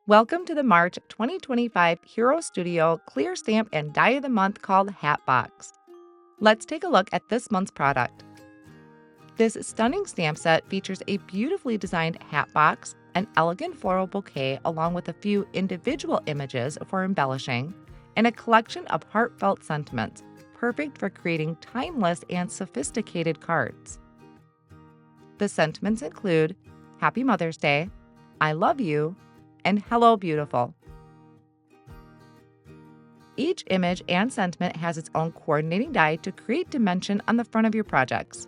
Welcome to the March 2025 Hero Studio Clear Stamp and Die of the Month called Hatbox. Let's take a look at this month's product. This stunning stamp set features a beautifully designed hat box, an elegant floral bouquet along with a few individual images for embellishing, and a collection of heartfelt sentiments, perfect for creating timeless and sophisticated cards. The sentiments include Happy Mother's Day, I love you, and Hello Beautiful. Each image and sentiment has its own coordinating die to create dimension on the front of your projects.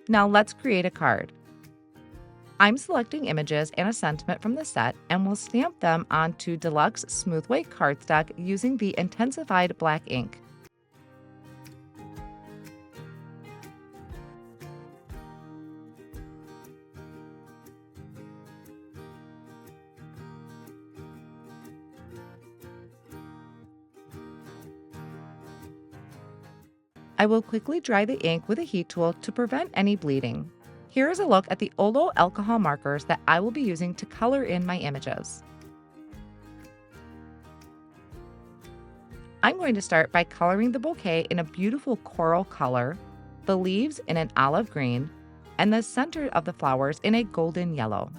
Now let's create a card. I'm selecting images and a sentiment from the set and will stamp them onto Deluxe Smooth Weight cardstock using the intensified black ink. I will quickly dry the ink with a heat tool to prevent any bleeding. Here is a look at the Olo alcohol markers that I will be using to color in my images. I'm going to start by coloring the bouquet in a beautiful coral color, the leaves in an olive green, and the center of the flowers in a golden yellow.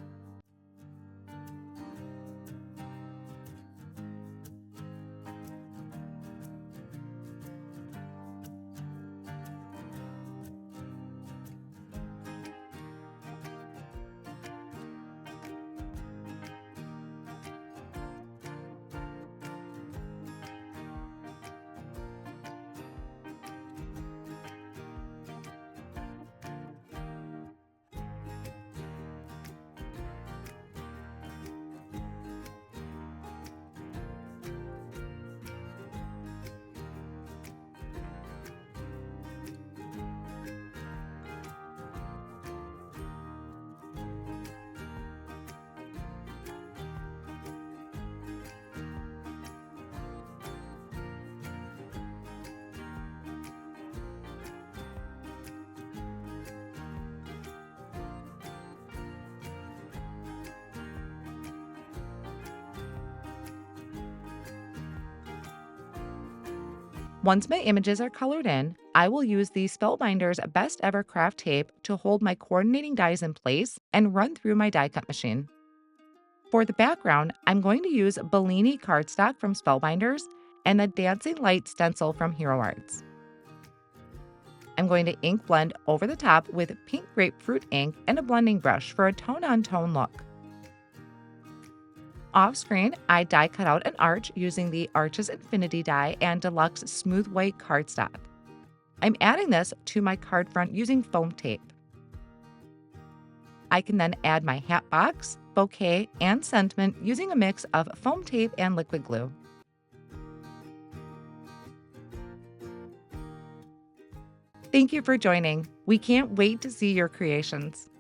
Once my images are colored in, I will use the Spellbinders Best Ever Craft Tape to hold my coordinating dies in place and run through my die cut machine. For the background, I'm going to use Bellini cardstock from Spellbinders and the Dancing Light stencil from Hero Arts. I'm going to ink blend over the top with pink grapefruit ink and a blending brush for a tone-on-tone look. Off screen, I die cut out an arch using the Arches Infinity die and Deluxe Smooth White cardstock. I'm adding this to my card front using foam tape. I can then add my hat box, bouquet, and sentiment using a mix of foam tape and liquid glue. Thank you for joining. We can't wait to see your creations.